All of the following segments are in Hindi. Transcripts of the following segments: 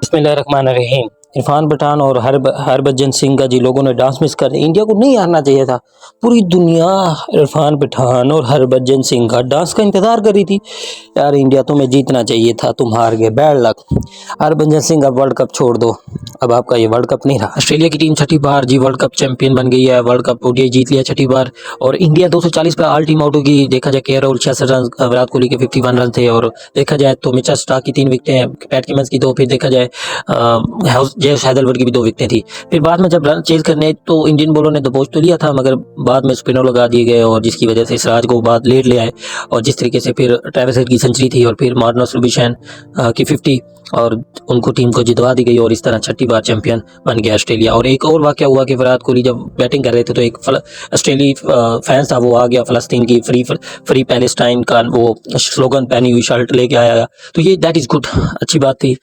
बिस्मिल्लाहिर्रहमानिर्रहीम। इरफान पठान और हरभजन सिंह का जी लोगों ने डांस मिस कर दिया। इंडिया को नहीं हारना चाहिए था। पूरी दुनिया इरफान पठान और हरभजन सिंह का डांस का इंतजार कर रही थी। यार इंडिया तुम्हें जीतना चाहिए था, तुम हार गए, बैड लक। हरभजन सिंह अब वर्ल्ड कप छोड़ दो, अब आपका ये वर्ल्ड कप नहीं रहा। ऑस्ट्रेलिया की टीम छठी बार जी वर्ल्ड कप चैंपियन बन गई है। वर्ल्ड कप ओडीआई जीत लिया छठी बार। और इंडिया 240 पे ऑल टीम आउट होगी। देखा जाए केआर और 66 रन, विराट कोहली के 51 रन थे। और देखा जाए तो मिचेल स्टार्क की 3 विकेटें हैं, पैट कमिंस की 2, फिर देखा जाए जयेश हैदरवुड की भी 2 विकेटें थी। फिर बाद में जब रन चेज करने तो इंडियन बॉलर ने दबोच तो लिया था, मगर बाद में स्पिनर लगा दिए गए और जिसकी वजह से सिराज को बाद लेट ले आए। और जिस तरीके से फिर ट्रेविस हेड की सेंचुरी थी और फिर मार्नस रुबिशेन की 50 और उनको टीम को जितवा दी गई और इस तरह छठी बार चैंपियन बन गया ऑस्ट्रेलिया। और एक और वाकया हुआ कि विराट कोहली जब बैटिंग कर रहे थे तो एक ऑस्ट्रेलियाई फैंस था, वो आ गया फ़लस्तीन की फ्री पैलेस्टाइन का वो स्लोगन पहनी हुई शर्ट लेके आया। तो ये दैट इज़ गुड, अच्छी बात थी।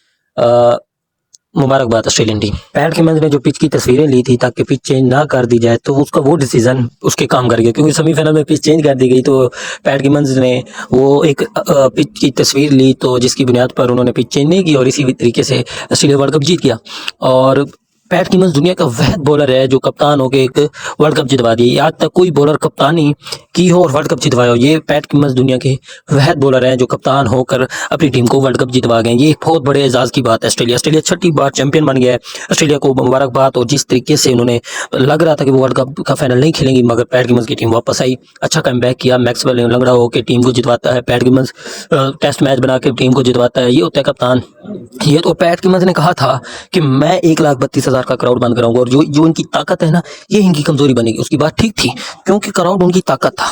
मुबारकबाद ऑस्ट्रेलियन टीम। पैट कमिंस ने जो पिच की तस्वीरें ली थी ताकि पिच चेंज ना कर दी जाए, तो उसका वो डिसीजन उसके काम कर गया, क्योंकि सेमीफाइनल में पिच चेंज कर दी गई तो पैट कमिंस ने वो एक पिच की तस्वीर ली, तो जिसकी बुनियाद पर उन्होंने पिच चेंज नहीं की और इसी तरीके से ऑस्ट्रेलिया वर्ल्ड कप जीत गया। और पैट कमिंस दुनिया का वह बॉलर है जो कप्तान होकर एक वर्ल्ड कप जितवा दिए। आज तक कोई बॉलर कप्तानी की हो और वर्ल्ड कप जितवाया हो, ये पैट कमिंस दुनिया के वह बॉलर हैं जो कप्तान होकर अपनी टीम को वर्ल्ड कप जितवा गए। ये एक बहुत बड़े एजाज की बात है। ऑस्ट्रेलिया छठी बार चैंपियन बन गया है। ऑस्ट्रेलिया को मुबारकबाद। और जिस तरीके से उन्होंने लग रहा था कि वो वर्ल्ड कप का फाइनल नहीं खेलेंगी, मगर पैट कमिंस की टीम वापस आई, अच्छा कमबैक किया। मैक्सवेल लंगड़ा होकर टीम को जितवाता है, पैट कमिंस टेस्ट मैच बना के टीम को जितवाता है। ये होता है कप्तान। ये तो पैट कमिंस ने कहा था कि मैं 1,32,000 का क्राउड बंद कराऊंगा और जो इनकी ताकत है ना, ये इनकी कमजोरी बनेगी। उसकी बात ठीक थी, क्योंकि क्राउड उनकी ताकत था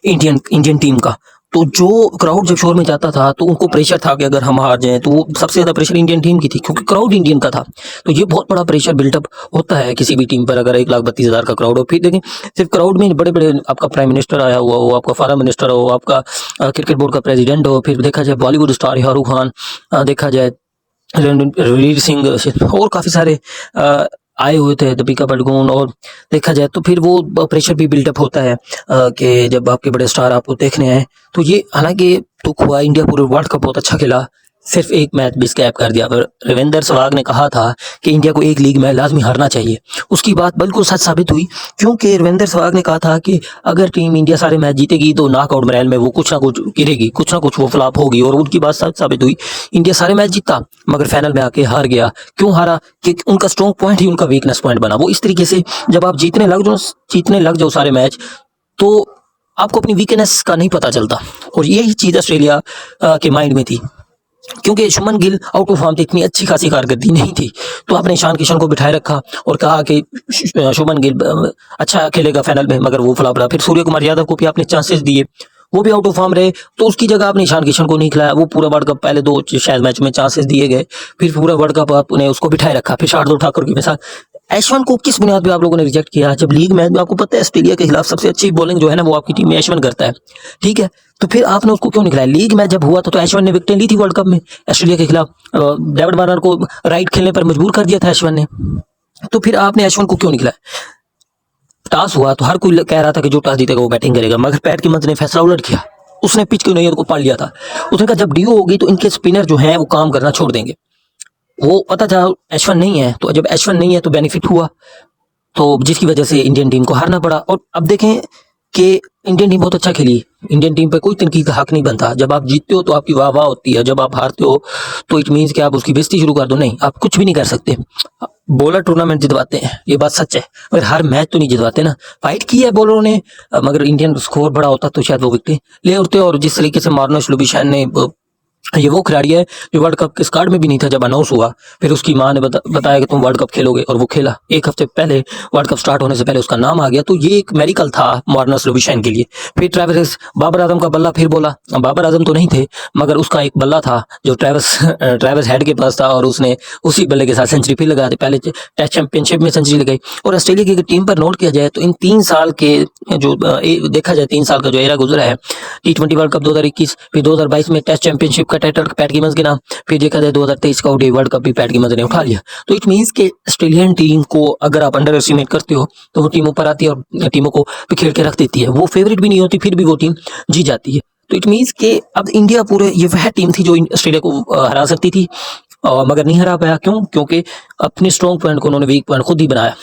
इंडियन टीम का। तो जो क्राउड जब शोर में जाता था तो उनको प्रेशर था कि अगर हम हार जाएं, तो वो सबसे ज्यादा प्रेशर इंडियन टीम की थी, क्योंकि क्राउड इंडियन का था। तो ये बहुत बड़ा प्रेशर बिल्टअप होता है किसी भी टीम पर अगर 1,32,000 का क्राउड हो। फिर देखें, सिर्फ क्राउड में बड़े बड़े, आपका प्राइम मिनिस्टर आया हुआ हो, आपका फॉरेन मिनिस्टर हो, आपका क्रिकेट बोर्ड का प्रेसिडेंट हो, फिर देखा जाए बॉलीवुड स्टार शाहरुख खान, देखा जाए रणवीर सिंह और काफ़ी सारे आए हुए थे, दीपिका पादुकोण। और देखा जाए तो फिर वो प्रेशर भी बिल्डअप होता है कि जब आपके बड़े स्टार आपको देखने आए। तो ये हालांकि दुख हुआ, इंडिया पूरे वर्ल्ड कप बहुत अच्छा खेला, सिर्फ एक मैच भी स्कैप कर दिया। पर रविंदर सहवाग ने कहा था कि इंडिया को एक लीग में लाजमी हारना चाहिए। उसकी बात बिल्कुल सच साबित हुई, क्योंकि रविंदर सहवाग ने कहा था कि अगर टीम इंडिया सारे मैच जीतेगी तो नॉकआउट मैदान में वो कुछ ना कुछ गिरेगी, कुछ ना कुछ वो फ्लॉप होगी। और उनकी बात सच साबित हुई। इंडिया सारे मैच जीता, मगर फाइनल में आके हार गया। क्यों हारा? कि उनका स्ट्रॉन्ग पॉइंट ही उनका वीकनेस पॉइंट बना। वो इस तरीके से जब आप जीतने लग जाओ सारे मैच, तो आपको अपनी वीकनेस का नहीं पता चलता। और यही चीज़ ऑस्ट्रेलिया के माइंड में थी, क्योंकि Shubman Gill out of form थी, इतनी अच्छी खासी कारकर्दगी नहीं थी। तो आपने ईशान किशन को बिठाए रखा और कहा कि शुभमन गिल अच्छा खेलेगा फाइनल में, मगर वो फ्लॉप रहा। फिर सूर्य कुमार यादव को भी आपने चांसेस दिए, वो भी आउट ऑफ फॉर्म रहे, तो उसकी जगह आपने ईशान किशन को नहीं खिलाया। वो पूरा वर्ल्ड कप पहले 2 शायद मैच में चांसेस दिए गए, फिर पूरा वर्ल्ड कप आपने उसको बिठाए रखा। फिर शार्दुल ठाकुर की मिसाल, ऐशवन को किस बुनियाद पे आप लोगों ने रिजेक्ट किया? जब लीग मैच में आपको पता है ऑस्ट्रेलिया के खिलाफ सबसे अच्छी बॉलिंग जो है ना वो आपकी टीम में ऐशवन करता है, ठीक है, तो फिर आपने उसको क्यों निकलाया? लीग मैच जब हुआ था तो ऐशवन ने विकेटें ली थी वर्ल्ड कप में ऑस्ट्रेलिया के खिलाफ। डेविड वार्नर को राइट खेलने पर मजबूर कर दिया था ऐशवन ने, तो फिर आपने ऐशवन को क्यों निकलाया? टॉस हुआ तो हर कोई कह रहा था कि जो टॉस जीतेगा वो बैटिंग करेगा, मगर पैट कमिंस ने फैसला उलट किया। उसने पिच की नैयत को पढ़ लिया था। उसने कहा जब डीओ होगी तो इनके स्पिनर जो हैं वो काम करना छोड़ देंगे। वो पता था ऐशवन नहीं है, तो जब ऐशवन नहीं है तो बेनिफिट हुआ, तो जिसकी वजह से इंडियन टीम को हारना पड़ा। और अब देखें कि इंडियन टीम बहुत अच्छा खेली। इंडियन टीम पे कोई तनकीद का हक नहीं बनता। जब आप जीतते हो तो आपकी वाह वाह होती है, जब आप हारते हो तो इट मीन्स कि आप उसकी बेइज्जती शुरू कर दो। नहीं, आप कुछ भी नहीं कर सकते। बॉलर टूर्नामेंट जितवाते हैं, ये बात सच है, और हर मैच तो नहीं जितवाते ना। फाइट की है बॉलरों ने, मगर इंडियन स्कोर बड़ा होता तो शायद वो विकेटें ले उठते। और जिस तरीके से मार्नस रुबिशेन ने, ये वो खिलाड़ी है जो वर्ल्ड कप के स्क्वाड में भी नहीं था जब अनाउंस हुआ, फिर उसकी मां ने बताया कि तुम वर्ल्ड कप खेलोगे, और वो खेला। 1 हफ्ते पहले वर्ल्ड कप स्टार्ट होने से पहले उसका नाम आ गया। तो ये एक मेरिकल था मार्नस रुबिशेन के लिए। फिर ट्रेविस बाबर आजम का बल्ला फिर बोला। बाबर आजम तो नहीं थे, मगर उसका एक बल्ला था जो ट्रेविस हेड के पास था, और उसने उसी बल्ले के साथ सेंचुरी फिर लगा दी। पहले टेस्ट चैंपियनशिप में सेंचुरी लगाई। और ऑस्ट्रेलिया की टीम पर नोट किया जाए तो इन 3 साल के जो देखा जाए 3 साल का जो एरा गुजरा है, T20 वर्ल्ड कप 2021, फिर 2022 में टेस्ट चैंपियनशिप का टाइटल पैट कमिंस के नाम, फिर देखा जाए 2023 का ओडीआई वर्ल्ड कप भी पैट कमिंस ने उठा लिया। तो इट मींस के ऑस्ट्रेलियन टीम को अगर आप अंडर एस्टिमेट करते हो तो वो टीम ऊपर आती है और टीमों को बिखेर के रख देती है। वो फेवरेट भी नहीं होती, फिर भी वो टीम जीत जाती है। तो इट मींस के अब इंडिया पूरे, ये वह टीम थी जो ऑस्ट्रेलिया को हरा सकती थी। मगर नहीं हरा पाया। क्यों? क्योंकि अपने स्ट्रॉन्ग पॉइंट को उन्होंने वीक पॉइंट खुद ही बनाया।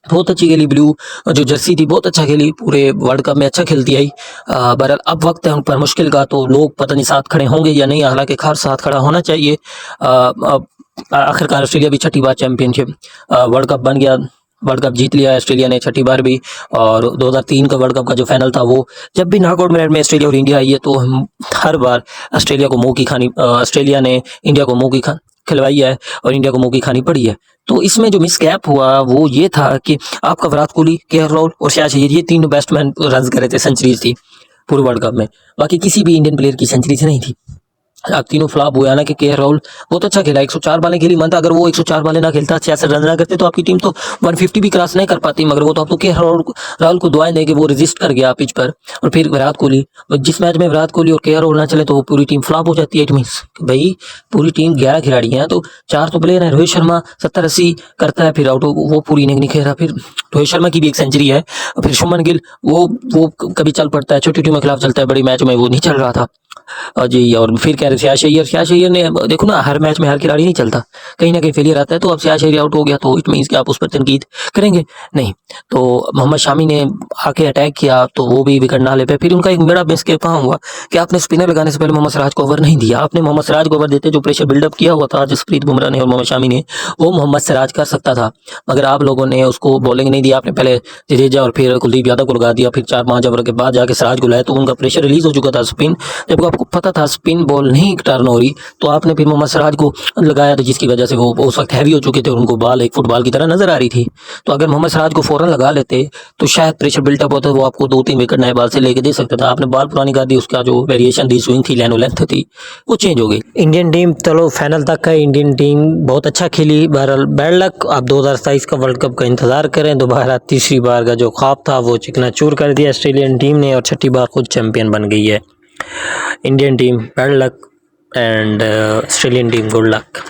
बहुत अच्छी खेली ब्लू जो जर्सी थी, बहुत अच्छा खेली, पूरे वर्ल्ड कप में अच्छा खेलती आई। बहरहाल अब वक्त है उन पर मुश्किल का, तो लोग पता नहीं साथ खड़े होंगे या नहीं, हालांकि खार साथ खड़ा होना चाहिए। अब आखिरकार ऑस्ट्रेलिया भी छठी बार चैंपियनशिप वर्ल्ड कप बन गया, वर्ल्ड कप जीत लिया ऑस्ट्रेलिया ने छठी बार भी। और 2003 का वर्ल्ड कप का जो फाइनल था, वो जब भी नॉकआउट में ऑस्ट्रेलिया और इंडिया आई है, तो हम हर बार ऑस्ट्रेलिया को मुंह की खानी ऑस्ट्रेलिया ने इंडिया को मुंह की खिलवाई है और इंडिया को मुंह की खानी पड़ी है। तो इसमें जो मिसगैप हुआ वो ये था कि आपका विराट कोहली, केएल राहुल और शायद ये तीनों बैट्समैन रन कर रहे थे, सेंचुरीज थी पूरे वर्ल्ड कप में, बाकी किसी भी इंडियन प्लेयर की सेंचुरीज नहीं थी। अब तीनों फ्लॉप हुआ ना कि केएल राहुल बहुत अच्छा खेला, 104 बालें खेली, मानता अगर वो 104 बालें ना खेलता, 66 रन ना करते, तो आपकी टीम तो 150 भी क्रॉस नहीं कर पाती। मगर वो तो आप तो केएल राहुल को दुआएं देंगे, वो रेजिस्ट कर गया पिच पर। और फिर विराट कोहली, जिस मैच में विराट कोहली और केएल राहुल ना चले तो वो पूरी टीम फ्लॉप हो जाती है। इट मीन्स भाई पूरी टीम 11 खिलाड़ी हैं, तो 4 तो प्लेयर हैं। रोहित शर्मा 70-80 करता है, फिर आउट, वो पूरी इनिंग नहीं खेल रहा। फिर रोहित शर्मा की भी एक सेंचुरी है। फिर शुभमन गिल वो कभी चल पड़ता है, छोटी टीमों के खिलाफ चलता है, बड़ी मैच में वो नहीं चल रहा था जी। और फिर कह रहे सियाज अय्यर ने, देखो ना, हर मैच में हर खिलाड़ी नहीं चलता, कहीं ना कहीं फेलियर आता है। तो अब सियाज अय्यर आउट हो गया, तो इट मीन्स कि आप उस पर तनकीद करेंगे नहीं। तो मोहम्मद शामी ने आके अटैक किया, तो वो भी विकेट ना ले पाए। फिर उनका एक बड़ा मिसकेप कहाँ हुआ कि आपने स्पिनर लगाने से पहले मोहम्मद सिराज को ओवर नहीं दिया। आपने मोहम्मद सिराज को ओवर देते, जो प्रेशर बिल्डअप किया हुआ था जसप्रीत बुमराह ने और मोहम्मद शामी ने, वो मोहम्मद सिराज कर सकता था, मगर आप लोगों ने उसको बॉलिंग नहीं दिया। आपने पहले जडेजा और फिर कुलदीप यादव को लगा दिया, फिर 4-5 ओवर के बाद जाके सिराज को लाया, तो उनका प्रेशर रिलीज हो चुका था स्पिन, जब आपको पता था स्पिन बॉल नहीं टर्न हो रही। तो आपने फिर मोहम्मद सिराज को लगाया, तो जिसकी वजह से वो उस वक्त हैवी हो चुके थे और उनको बॉल एक फुटबॉल की तरह नजर आ रही थी। तो अगर मोहम्मद सिराज को फौरन लगा लेते तो शायद प्रेशर बिल्टअप होता, वो आपको 2-3 विकेट नए बॉल से लेके दे सकता था। आपने बॉल पुरानी कर दी, उसका जो वेरिएशन थी, स्विंग थी, लेंथ थी, वो चेंज हो गई। इंडियन टीम चलो फाइनल तक है, इंडियन टीम बहुत अच्छा खेली। बहरहाल बैड लक, आप 2027 का वर्ल्ड कप का इंतजार करें। दोबारा तीसरी बार का जो ख्वाब था वो चिकनाचूर कर दिया ऑस्ट्रेलियन टीम ने, और छठी बार खुद चैंपियन बन गई है Indian team. Bad luck and Australian team good luck.